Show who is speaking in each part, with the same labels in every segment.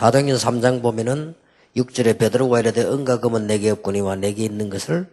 Speaker 1: 사도행전 3장 보면은 6절에 베드로가 이르되 은과 금은 내게 없거니와 내게 있는 것을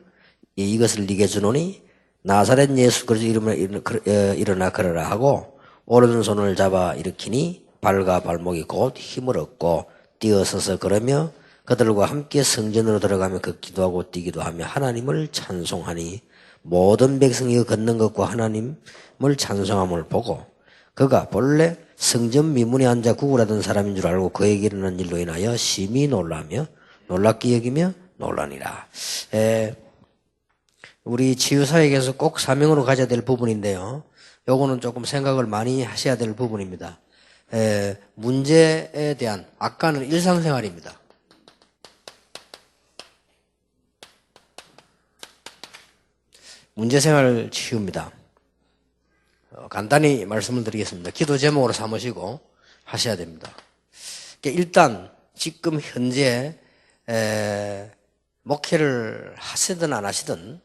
Speaker 1: 이것을 네게 주노니 나사렛 예수 그리스도 이름으로 일어나 걸으라 하고 오른손을 잡아 일으키니 발과 발목이 곧 힘을 얻고 뛰어서서 걸으며 그들과 함께 성전으로 들어가며 걷기도 뛰기도 하며 하나님을 찬송하니 모든 백성이 걷는 것과 하나님을 찬송함을 보고 그가 본래 성전 미문에 앉아 구걸하던 사람인 줄 알고 그에게 일어난 일로 인하여 심히 놀라며 놀랍게 여기며 놀라니라. 우리 치유사역에서 꼭 사명으로 가져야 될 부분인데요. 요거는 조금 생각을 많이 하셔야 될 부분입니다. 문제에 대한 아까는 일상생활입니다. 문제생활 치유입니다. 간단히 말씀을 드리겠습니다. 기도 제목으로 삼으시고 하셔야 됩니다. 일단 지금 현재 목회를 하시든 안 하시든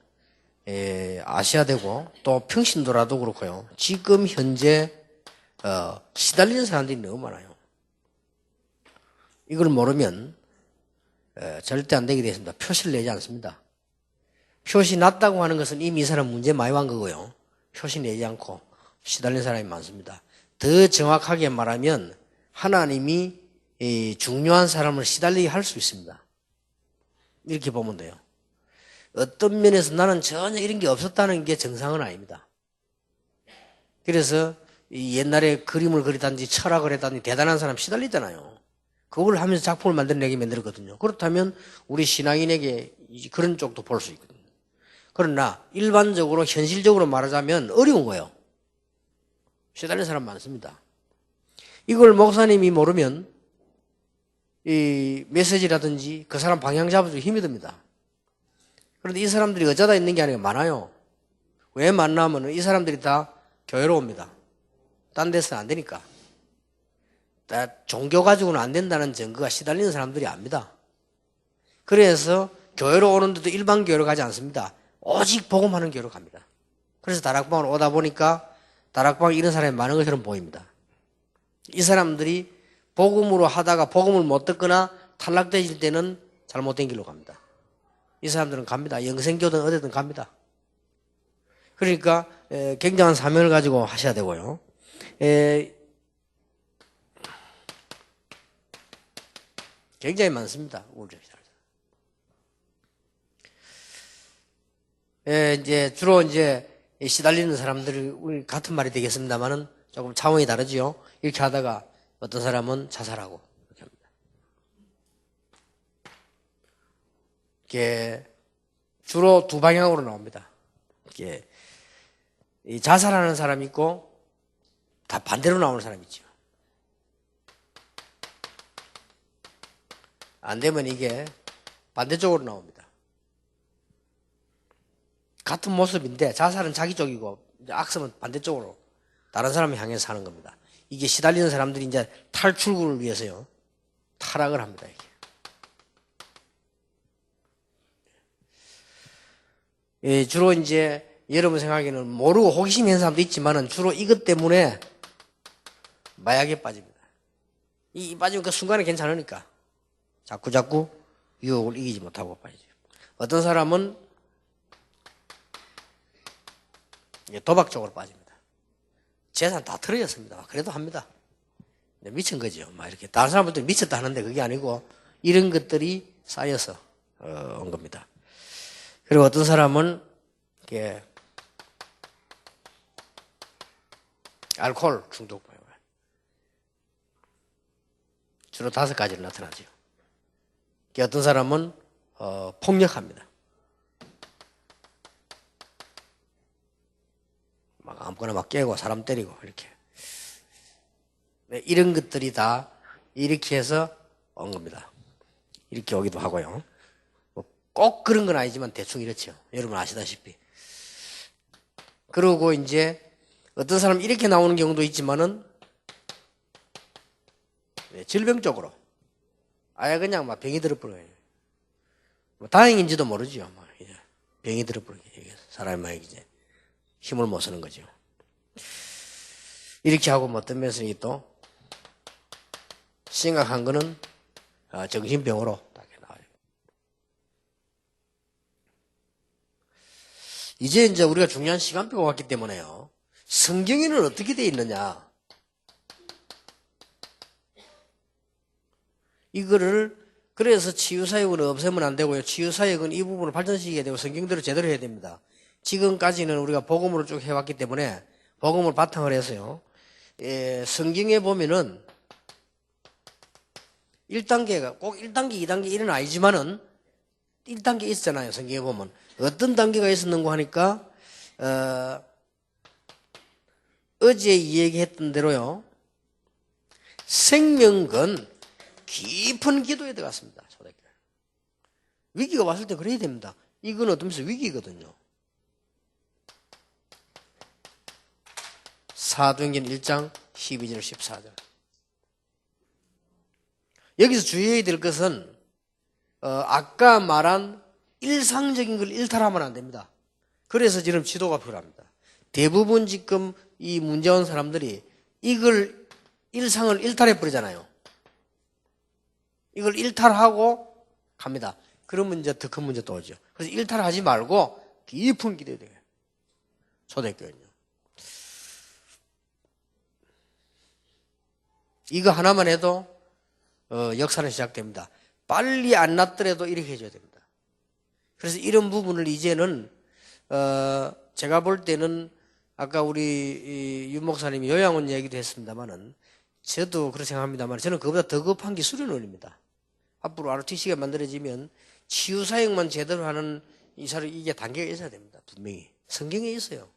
Speaker 1: 아셔야 되고 또 평신도라도 그렇고요. 지금 현재 시달리는 사람들이 너무 많아요. 이걸 모르면 절대 안 되게 되어 있습니다. 표시를 내지 않습니다. 표시 났다고 하는 것은 이미 이 사람 문제 많이 왔 거고요. 표시 내지 않고 시달리는 사람이 많습니다. 더 정확하게 말하면 하나님이 중요한 사람을 시달리게 할 수 있습니다. 이렇게 보면 돼요. 어떤 면에서 나는 전혀 이런 게 없었다는 게 정상은 아닙니다. 그래서 옛날에 그림을 그리다든지 철학을 했다든지 대단한 사람 시달리잖아요. 그걸 하면서 작품을 만들어내게 만들었거든요. 그렇다면 우리 신앙인에게 그런 쪽도 볼 수 있거든요. 그러나 일반적으로 현실적으로 말하자면 어려운 거예요. 시달리는 사람 많습니다. 이걸 목사님이 모르면 이 메시지라든지 그 사람 방향 잡아주기 힘이 듭니다. 그런데 이 사람들이 어쩌다 있는 게 아니라 많아요. 왜 많냐면 이 사람들이 다 교회로 옵니다. 딴 데서는 안 되니까. 다 종교 가지고는 안 된다는 증거가 시달리는 사람들이 압니다. 그래서 교회로 오는데도 일반 교회로 가지 않습니다. 오직 복음하는 교회로 갑니다. 그래서 다락방으로 오다 보니까 다락방에 이런 사람이 많은 것처럼 보입니다. 이 사람들이 복음으로 하다가 복음을 못 듣거나 탈락되실 때는 잘못된 길로 갑니다. 이 사람들은 갑니다. 영생교든 어디든 갑니다. 그러니까 굉장한 사명을 가지고 하셔야 되고요. 굉장히 많습니다. 이제 주로 이제 시달리는 사람들이 우리 같은 말이 되겠습니다만은 조금 차원이 다르지요. 이렇게 하다가 어떤 사람은 자살하고 이렇게 합니다. 이게 주로 두 방향으로 나옵니다. 이게 자살하는 사람이 있고 다 반대로 나오는 사람이 있죠. 안 되면 이게 반대쪽으로 나옵니다. 같은 모습인데 자살은 자기 쪽이고 악습은 반대쪽으로 다른 사람을 향해서 하는 겁니다. 이게 시달리는 사람들이 이제 탈출구를 위해서요. 타락을 합니다. 이게. 주로 이제 여러분 생각에는 모르고 호기심 있는 사람도 있지만은 주로 이것 때문에 마약에 빠집니다. 이 빠지면 그 순간에 괜찮으니까 자꾸 유혹을 이기지 못하고 빠지죠. 어떤 사람은 도박 쪽으로 빠집니다. 재산 다 털어졌습니다. 그래도 합니다. 미친 거죠. 막 이렇게 다른 사람들도 미쳤다 하는데 그게 아니고 이런 것들이 쌓여서 온 겁니다. 그리고 어떤 사람은 이게 알코올 중독 주로 5가지로 나타나죠. 어떤 사람은 폭력합니다. 막 아무거나 막 깨고 사람 때리고 이렇게. 이런 것들이 다 이렇게 해서 온 겁니다. 이렇게 오기도 하고요. 꼭 그런 건 아니지만 대충 이렇죠. 여러분 아시다시피. 그리고 이제 어떤 사람 이렇게 나오는 경우도 있지만은 질병적으로 아예 그냥 막 병이 들어버려요. 다행인지도 모르죠. 병이 들어버려요. 사람이 이제 힘을 못 쓰는 거죠. 이렇게 하고 어떤 면에서 또 심각한 거는 정신병으로 딱 나와요. 이제 우리가 중요한 시간표가 왔기 때문에요. 성경에는 어떻게 되어 있느냐? 이거를 그래서 치유사역은 없애면 안 되고요. 치유사역은 이 부분을 발전시켜야 되고 성경대로 제대로 해야 됩니다. 지금까지는 우리가 복음으로 쭉 해왔기 때문에 복음을 바탕으로 해서요. 성경에 보면은 1단계가 꼭 1단계, 2단계 이런 아니지만은 1단계 있잖아요. 성경에 보면. 어떤 단계가 있었는가 하니까 어제 이야기했던 대로요. 생명은 깊은 기도에 들어갔습니다. 초대교회. 위기가 왔을 때 그래야 됩니다. 이건 어떤 면에서 위기거든요. 사도행전 1장 12절 14절. 여기서 주의해야 될 것은 아까 말한 일상적인 걸 일탈하면 안 됩니다. 그래서 지금 지도가 필요합니다. 대부분 지금 이 문제 온 사람들이 이걸 일상을 일탈해 버리잖아요. 이걸 일탈하고 갑니다. 그러면 이제 더 큰 문제 또 오죠. 그래서 일탈하지 말고 깊은 기도해야 돼요. 초대교회는요. 이거 하나만 해도 역사는 시작됩니다. 빨리 안 났더라도 이렇게 해줘야 됩니다. 그래서 이런 부분을 이제는 제가 볼 때는 아까 우리 윤 목사님이 요양원 얘기도 했습니다만은 저도 그렇게 생각합니다만 저는 그보다 더 급한 게 수련원입니다. 앞으로 ROTC가 만들어지면 치유사역만 제대로 하는 이게 단계가 있어야 됩니다. 분명히 성경에 있어요.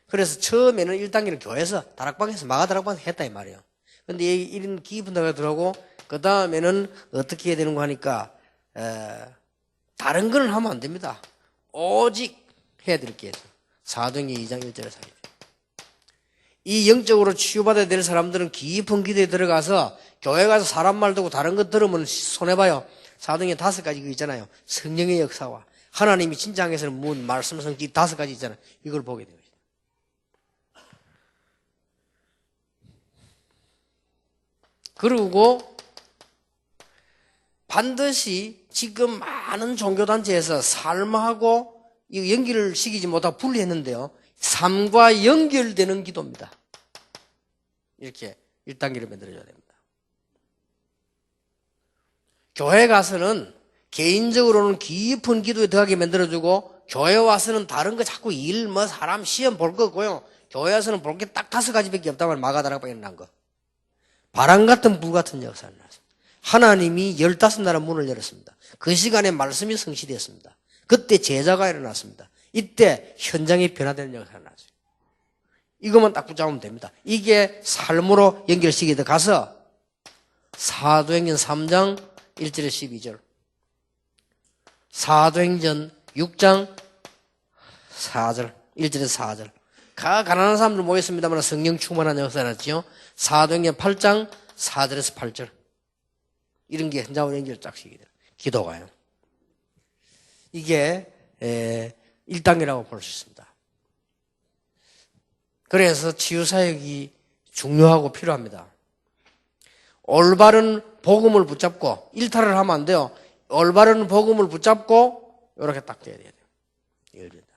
Speaker 1: 그래서 처음에는 1단계는 교회에서 다락방에서 마가다락방에서 했다 이 말이에요. 근데 이런 깊은 데가 들어가고 그 다음에는 어떻게 해야 되는가 하니까 다른 거는 하면 안 됩니다. 오직 해야 될 게 있어요. 사도행전 2장 1절에 4절. 이 영적으로 치유받아야 될 사람들은 깊은 기도에 들어가서 교회 가서 사람 말 듣고 다른 것 들으면 손해봐요. 사도행전 5가지 그 있잖아요. 성령의 역사와 하나님이 진짜 향해서는 문, 말씀, 성기 5가지 있잖아요. 이걸 보게 돼요. 그리고 반드시 지금 많은 종교단체에서 삶하고 연결을 시키지 못하고 분리했는데요. 삶과 연결되는 기도입니다. 이렇게 1단계를 만들어줘야 됩니다. 교회 가서는 개인적으로는 깊은 기도에 들어가게 만들어주고 교회 와서는 다른 거 자꾸 일, 사람, 시험 볼 거고요. 교회 와서는 볼 게 딱 5가지밖에 없다면 마가다락방에 난 거. 바람 같은 불 같은 역사를 났습니다. 하나님이 15나라 문을 열었습니다. 그 시간에 말씀이 성취되었습니다. 그때 제자가 일어났습니다. 이때 현장이 변화되는 역사를 났어요. 이것만 딱 붙잡으면 됩니다. 이게 삶으로 연결시키게 돼 가서 사도행전 3장 1절에 12절, 사도행전 6장 4절, 1절에서 4절. 가난한 사람들 모였습니다만 성령 충만한 역사를 났죠. 사도행전 8장 4절에서 8절. 이런 게 현장으로 연결 쫙 시키게 돼요. 기도가요. 이게 1단계라고 볼 수 있습니다. 그래서 치유사역이 중요하고 필요합니다. 올바른 복음을 붙잡고 일탈을 하면 안 돼요. 올바른 복음을 붙잡고 이렇게 딱 돼야 돼요. 이걸 된다.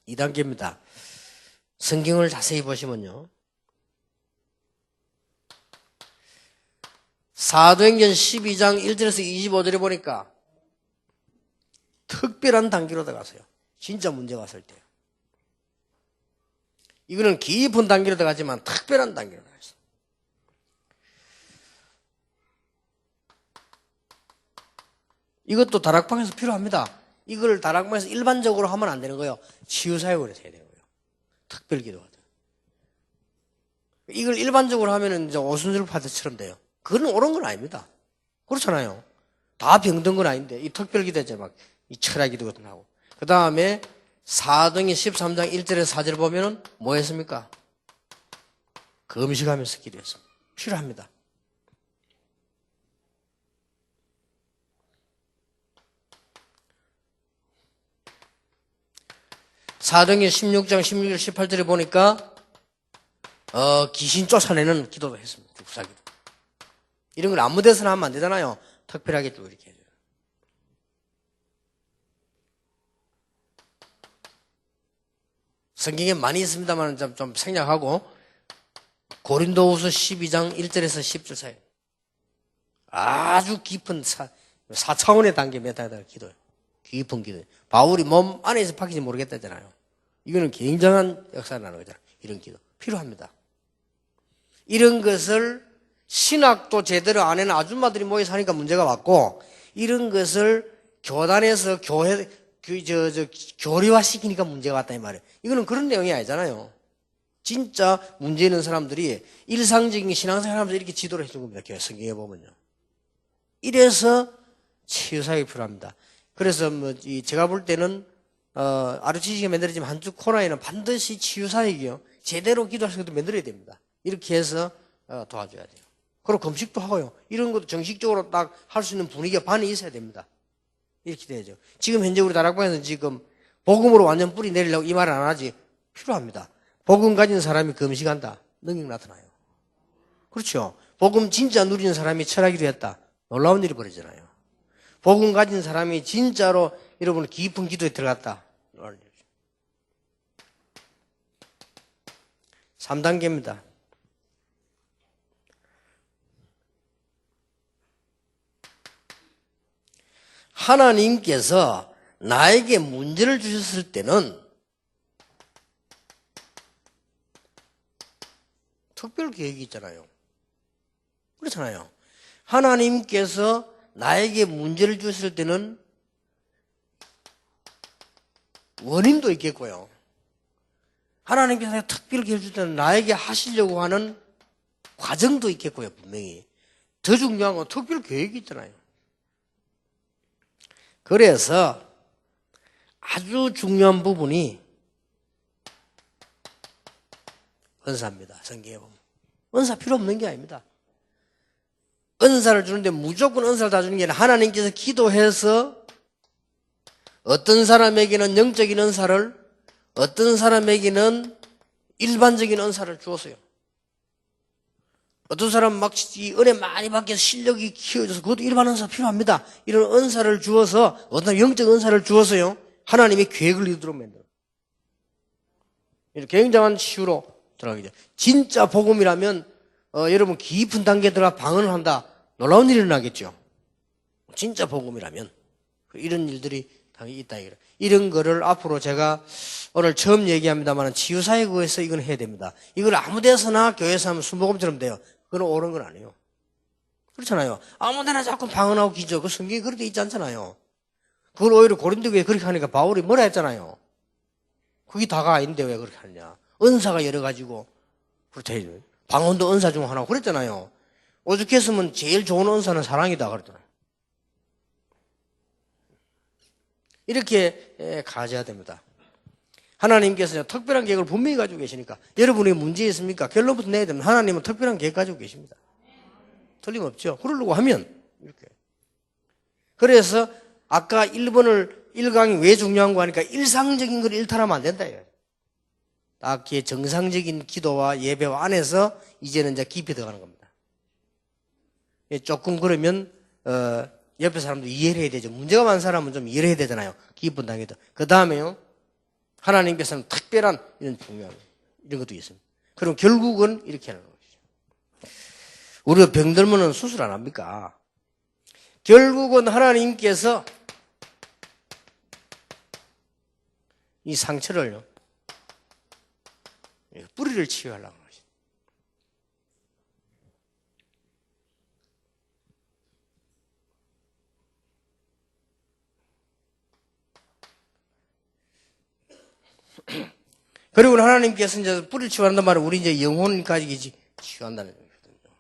Speaker 1: 2단계입니다. 성경을 자세히 보시면요. 사도행전 12장 1절에서 25절에 보니까 특별한 단계로 들어가세요. 진짜 문제가 왔을 때요. 이거는 깊은 단계로 들어가지만 특별한 단계로 들어갔어요. 이것도 다락방에서 필요합니다. 이걸 다락방에서 일반적으로 하면 안 되는 거예요. 치유사역을 해서 해야 되는 거예요. 특별기도가 돼요. 이걸 일반적으로 하면은 이제 오순절 파트처럼 돼요. 그건 옳은 건 아닙니다. 그렇잖아요. 다 병든 건 아닌데 이 특별기도 이제 막 이 철학기도 같은 거 하고. 그 다음에 사도행전 13장 1절에서 4절 보면은 뭐 했습니까? 금식하면서 기도했습니다. 필요합니다. 사도행전 16장 16절 18절에 보니까 귀신 쫓아내는 기도도 했습니다. 구사기도. 이런 걸 아무 데서나 하면 안 되잖아요. 특별하게 또 이렇게 해줘요. 성경에 많이 있습니다만 좀 생략하고 고린도후서 12장 1절에서 10절 사이 아주 깊은 4차원의 단계 메타다 기도예요. 깊은 기도예요. 바울이 몸 안에서 바뀌지 모르겠다 했잖아요. 이거는 굉장한 역사가 나는 거잖아요. 이런 기도 필요합니다. 이런 것을 신학도 제대로 안 해는 아줌마들이 모여 사니까 문제가 왔고, 이런 것을 교단에서 교리화시키니까 문제가 왔다 이 말이에요. 이거는 그런 내용이 아니잖아요. 진짜 문제 있는 사람들이 일상적인 신앙생활 하면서 이렇게 지도를 해준 겁니다. 성경에 보면요. 이래서 치유사역이 필요합니다. 그래서 제가 볼 때는 아르치시가 만들어지면 한쪽 코너에는 반드시 치유사역이요. 제대로 기도할 수 있게 만들어야 됩니다. 이렇게 해서 도와줘야 돼요. 그리고 금식도 하고요. 이런 것도 정식적으로 딱 할 수 있는 분위기가 반이 있어야 됩니다. 이렇게 돼야죠. 지금 현재 우리 다락방에서는 지금 복음으로 완전 뿌리 내리려고 이 말은 안 하지. 필요합니다. 복음 가진 사람이 금식한다. 능력 나타나요. 그렇죠. 복음 진짜 누리는 사람이 철학이로 했다. 놀라운 일이 벌어지잖아요. 복음 가진 사람이 진짜로 여러분 깊은 기도에 들어갔다. 3단계입니다. 하나님께서 나에게 문제를 주셨을 때는 특별 계획이 있잖아요. 그렇잖아요. 하나님께서 나에게 문제를 주셨을 때는 원인도 있겠고요. 하나님께서 특별 계획을 줄 때는 나에게 하시려고 하는 과정도 있겠고요. 분명히. 더 중요한 건 특별 계획이 있잖아요. 그래서 아주 중요한 부분이 은사입니다. 성경에 보면. 은사 필요 없는 게 아닙니다. 은사를 주는데 무조건 은사를 다 주는 게 아니라 하나님께서 기도해서 어떤 사람에게는 영적인 은사를, 어떤 사람에게는 일반적인 은사를 주었어요. 어떤 사람은 막 은혜 많이 받게 실력이 키워져서 그것도 일반 은사 필요합니다. 이런 은사를 주어서 어떤 영적 은사를 주어서요. 하나님의 계획을 이루도록 만들어요. 굉장한 치유로 들어가게 돼요. 진짜 복음이라면 여러분 깊은 단계에 들어가 방언을 한다. 놀라운 일이 일어나겠죠. 진짜 복음이라면 이런 일들이 당연히 있다. 이런 거를 앞으로 제가 오늘 처음 얘기합니다만 치유사역에서 이건 해야 됩니다. 이걸 아무 데서나 교회에서 하면 순복음처럼 돼요. 그건 옳은 건 아니에요. 그렇잖아요. 아무 데나 자꾸 방언하고 기죠. 그 성경에 그렇게 있지 않잖아요. 그걸 오히려 고린도교에 그렇게 하니까 바울이 뭐라 했잖아요. 그게 다가 아닌데 왜 그렇게 하느냐. 은사가 여러 가지고 그렇다. 방언도 은사 중 하나고 그랬잖아요. 오죽했으면 제일 좋은 은사는 사랑이다 그랬잖아요. 이렇게 가져야 됩니다. 하나님께서 특별한 계획을 분명히 가지고 계시니까 여러분이 문제 있습니까? 결론부터 내야 됩니다. 하나님은 특별한 계획 가지고 계십니다. 틀림없죠. 그러려고 하면 이렇게. 그래서 아까 1강이 왜 중요한 거 하니까 일상적인 걸 일탈하면 안 된다. 딱 정상적인 기도와 예배와 안에서 이제는 이제 깊이 들어가는 겁니다. 조금 그러면 옆에 사람도 이해를 해야 되죠. 문제가 많은 사람은 좀 이해를 해야 되잖아요. 깊은 단계도. 그 다음에요. 하나님께서는 특별한 이런 중요한 이런 것도 있습니다. 그럼 결국은 이렇게 하는 것이죠. 우리가 병들면 수술 안 합니까? 결국은 하나님께서 이 상처를요. 뿌리를 치유하려고 하시죠. 그리고 하나님께서 이제 뿌리를 치유한단 말은 우리 이제 영혼까지 치유한다는 거거든요.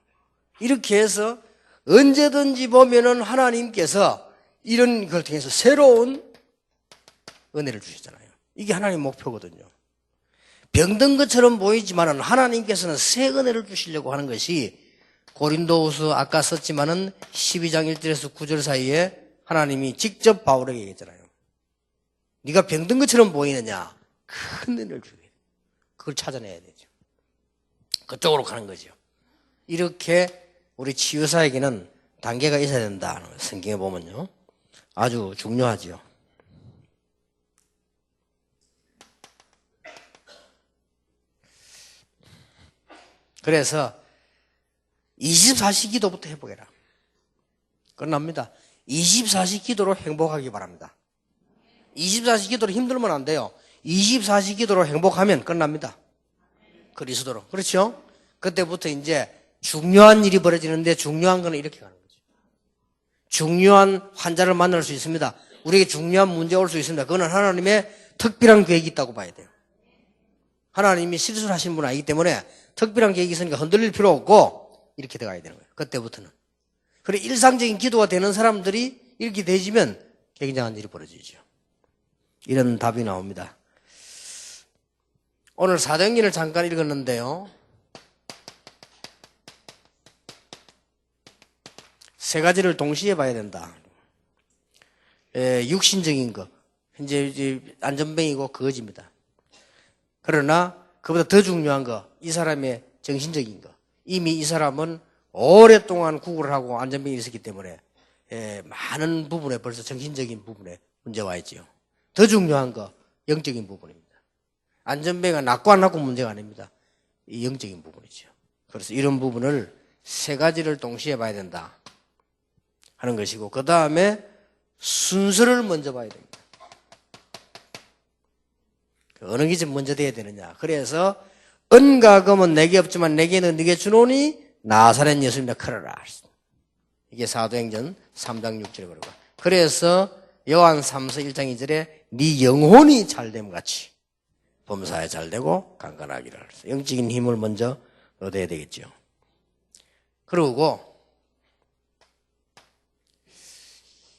Speaker 1: 이렇게 해서 언제든지 보면은 하나님께서 이런 걸 통해서 새로운 은혜를 주시잖아요. 이게 하나님의 목표거든요. 병든 것처럼 보이지만은 하나님께서는 새 은혜를 주시려고 하는 것이 고린도후서 아까 썼지만은 12장 1절에서 9절 사이에 하나님이 직접 바울에게 얘기했잖아요. 네가 병든 것처럼 보이느냐? 큰 은혜를 주게 돼. 그걸 찾아내야 되죠. 그쪽으로 가는 거죠. 이렇게 우리 치유사에게는 단계가 있어야 된다. 성경에 보면요. 아주 중요하지요. 그래서 24시 기도부터 해보게라. 끝납니다. 24시 기도로 행복하기 바랍니다. 24시 기도로 힘들면 안 돼요. 24시 기도로 행복하면 끝납니다. 그리스도로. 그렇죠? 그때부터 이제 중요한 일이 벌어지는데 중요한 거는 이렇게 가는 거죠. 중요한 환자를 만날 수 있습니다. 우리에게 중요한 문제가 올 수 있습니다. 그거는 하나님의 특별한 계획이 있다고 봐야 돼요. 하나님이 실수를 하신 분 아니기 때문에 특별한 계획이 있으니까 흔들릴 필요 없고 이렇게 들어가야 되는 거예요. 그때부터는. 그리고 일상적인 기도가 되는 사람들이 이렇게 되지면 굉장한 일이 벌어지죠. 이런 답이 나옵니다. 오늘 사도행전을 잠깐 읽었는데요. 세 가지를 동시에 봐야 된다. 육신적인 것, 이제 안전뱅이고 거짓입니다. 그러나 그보다 더 중요한 거, 이 사람의 정신적인 거. 이미 이 사람은 오랫동안 구걸을 하고 안전병이 있었기 때문에 많은 부분에 벌써 정신적인 부분에 문제가 와 있지요. 더 중요한 거, 영적인 부분입니다. 안전병가 낫고 안 낫고 문제가 아닙니다. 이 영적인 부분이죠. 그래서 이런 부분을 세 가지를 동시에 봐야 된다 하는 것이고, 그 다음에 순서를 먼저 봐야 됩니다. 어느 게 좀 먼저 돼야 되느냐. 그래서 은과 금은 내게 없지만 내게는 네게 주노니 나사렛 예수님이라 크러라. 이게 사도행전 3장 6절에 그러고. 그래서 요한 3서 1장 2절에 네 영혼이 잘됨 같이 범사에 잘되고 강건하기를. 영적인 힘을 먼저 얻어야 되겠죠. 그리고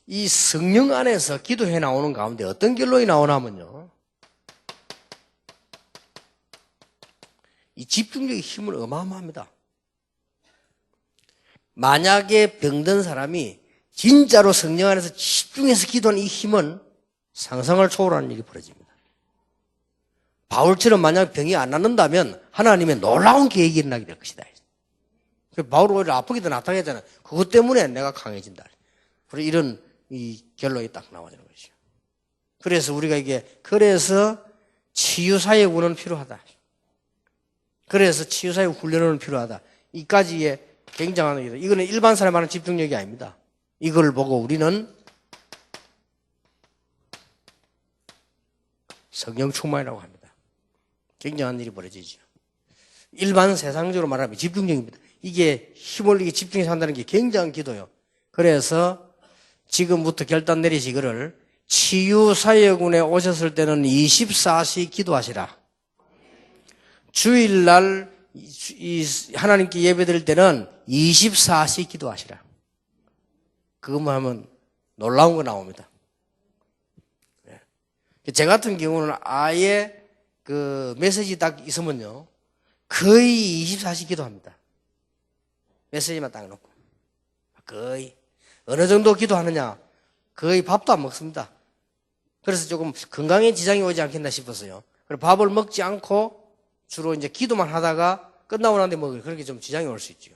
Speaker 1: 이 성령 안에서 기도해 나오는 가운데 어떤 결론이 나오냐면요, 이 집중력의 힘은 어마어마합니다. 만약에 병든 사람이 진짜로 성령 안에서 집중해서 기도하는 이 힘은 상상을 초월하는 일이 벌어집니다. 바울처럼 만약 병이 안 낫는다면 하나님의 놀라운 계획이 일어나게 될 것이다. 바울이 오히려 아프기도 나타나잖아요. 그것 때문에 내가 강해진다. 그리고 이런 이 결론이 딱 나와지는 것이죠. 그래서 우리가 그래서 치유사역은 필요하다. 그래서 치유사역 훈련은 필요하다. 이까지의 굉장한 일이다. 이거는 일반 사람이 하는 집중력이 아닙니다. 이걸 보고 우리는 성령 충만이라고 합니다. 굉장한 일이 벌어지죠. 일반 세상적으로 말하면 집중력입니다. 이게 힘을 이게 집중해서 한다는 게 굉장한 기도요. 그래서 지금부터 결단 내리시기를 치유사역원에 오셨을 때는 24시 기도하시라. 주일날 하나님께 예배드릴 때는 24시 기도하시라. 그것만 하면 놀라운 거 나옵니다. 제 같은 경우는 아예 그 메시지 딱 있으면요, 거의 24시 기도합니다. 메시지만 딱 놓고. 거의. 어느 정도 기도하느냐? 거의 밥도 안 먹습니다. 그래서 조금 건강에 지장이 오지 않겠나 싶었어요. 그리고 밥을 먹지 않고 주로 이제 기도만 하다가 끝나고 나는데 뭐 그렇게 좀 지장이 올 수 있죠.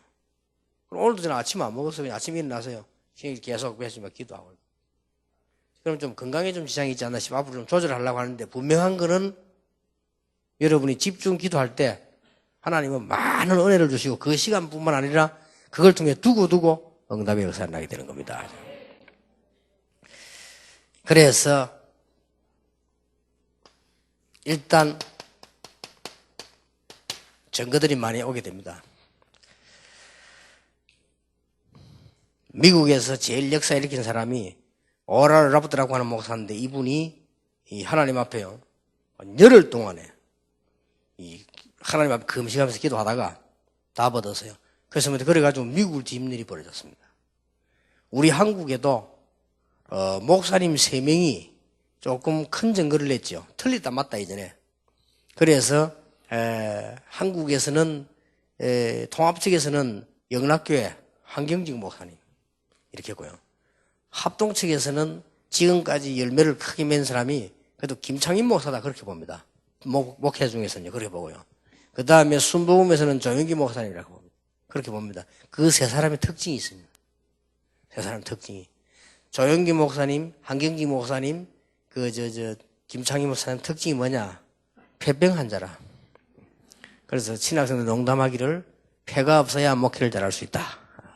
Speaker 1: 그럼 오늘도 저는 아침 안 먹었어요. 그냥 아침에 일어나서요. 계속 매시면 기도하고. 그럼 좀 건강에 좀 지장이 있지 않나 싶어 앞으로 좀 조절하려고 하는데, 분명한 거는 여러분이 집중 기도할 때 하나님은 많은 은혜를 주시고 그 시간뿐만 아니라 그걸 통해 두고 응답의 역사가 나게 되는 겁니다. 그래서 일단 증거들이 많이 오게 됩니다. 미국에서 제일 역사 일으킨 사람이 오랄 라프트라고 하는 목사인데, 이분이 이 하나님 앞에요, 열흘 동안에 이 하나님 앞에 금식하면서 기도하다가 다 받았어요. 그래서 그래가지고 미국을 뒤집는 일이 벌어졌습니다. 우리 한국에도 목사님 3명이 조금 큰 증거를 냈죠. 틀렸다 맞다 이전에. 그래서 한국에서는 통합 측에서는 영락교회 한경직 목사님 이렇게 했고요. 합동 측에서는 지금까지 열매를 크게 맺은 사람이 그래도 김창인 목사다 그렇게 봅니다. 목회 중에서는요 그렇게 보고요. 그 다음에 순복음에서는 조영기 목사님이라고 봅니다. 그렇게 봅니다. 그 세 사람의 특징이 있습니다. 세 사람 특징이. 조영기 목사님, 한경기 목사님, 김창희 목사님 특징이 뭐냐? 폐병 환자라. 그래서 신학생들 농담하기를 폐가 없어야 목회를 잘할 수 있다.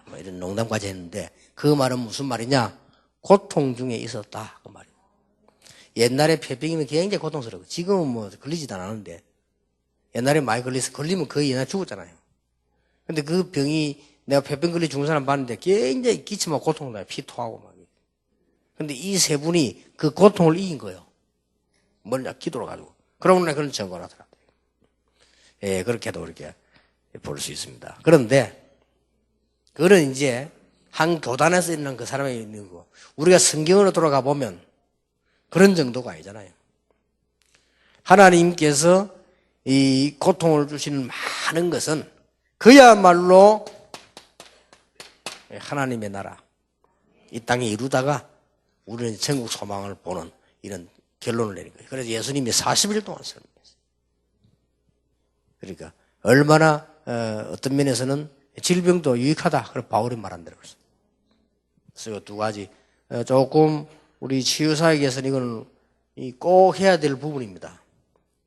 Speaker 1: 뭐 이런 농담까지 했는데 그 말은 무슨 말이냐? 고통 중에 있었다. 그 말이에요. 옛날에 폐병이면 굉장히 고통스러워. 지금은 뭐 걸리지도 않았는데 옛날에 많이 걸리면 거의 옛날에 죽었잖아요. 근데 그 병이 내가 폐병 걸려 죽은 사람 봤는데 굉장히 기침하고 고통을 나요. 피 토하고 막. 근데 이 세 분이 그 고통을 이긴 거예요. 뭐냐? 기도로 가지고. 그러고 나 그런 증거를 하더라고요. 예, 그렇게도 이렇게 볼 수 있습니다. 그런데 그거는 이제 한 교단에서 있는 그 사람이 있는 거고 우리가 성경으로 돌아가 보면 그런 정도가 아니잖아요. 하나님께서 이 고통을 주시는 많은 것은 그야말로 하나님의 나라 이 땅에 이루다가 우리는 천국 소망을 보는 이런 결론을 내린 거예요. 그래서 예수님이 40일 동안 설명했어요. 그러니까 얼마나 어떤 면에서는 질병도 유익하다. 그걸 바울이 말한 대로 그랬어요. 그래서 두 가지 조금 우리 치유사역에서는 이거는 꼭 해야 될 부분입니다.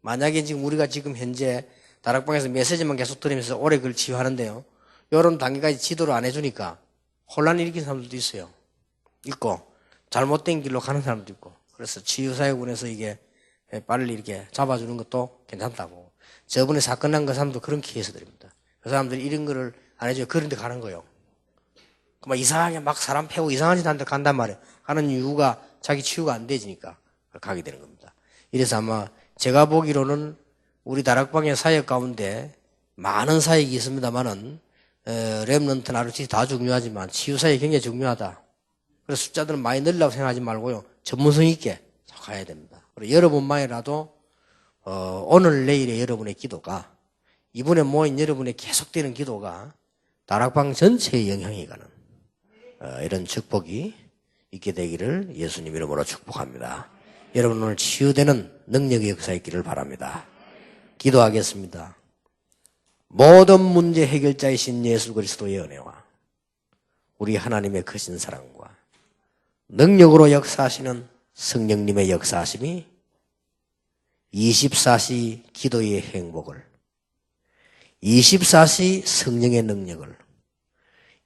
Speaker 1: 만약에 지금 우리가 지금 현재 다락방에서 메시지만 계속 들으면서 오래 그걸 치유하는데요. 이런 단계까지 지도를 안 해주니까 혼란 일으키는 사람들도 있어요. 있고 잘못된 길로 가는 사람도 있고 그래서 치유사역원에서 이게 빨리 이렇게 잡아주는 것도 괜찮다고. 저번에 사건 난 그 사람도 그런 케이스 드립니다. 그 사람들이 이런 거를 안 해줘요. 그런 데 가는 거예요. 막 이상하게 막 사람 패고 이상한 짓 하는데 간단 말이에요. 가는 이유가 자기 치유가 안 되지니까 가게 되는 겁니다. 이래서 아마 제가 보기로는 우리 다락방의 사역 가운데 많은 사역이 있습니다만은 렘넌트 RUTC 다 중요하지만 치유 사역이 굉장히 중요하다. 그래서 숫자들은 많이 늘리라고 생각하지 말고요. 전문성 있게 가야 됩니다. 그리고 여러분만이라도 오늘 내일의 여러분의 기도가 이번에 모인 여러분의 계속되는 기도가 다락방 전체에 영향이 가는 이런 축복이 있게 되기를 예수님 이름으로 축복합니다. 여러분 오늘 치유되는 능력의 역사 있기를 바랍니다. 기도하겠습니다. 모든 문제 해결자이신 예수 그리스도의 은혜와 우리 하나님의 크신 사랑과 능력으로 역사하시는 성령님의 역사하심이 24시 기도의 행복을 24시 성령의 능력을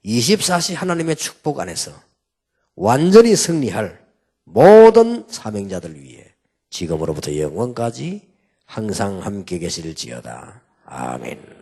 Speaker 1: 24시 하나님의 축복 안에서 완전히 승리할 모든 사명자들 위해 지금으로부터 영원까지 항상 함께 계실지어다. 아멘.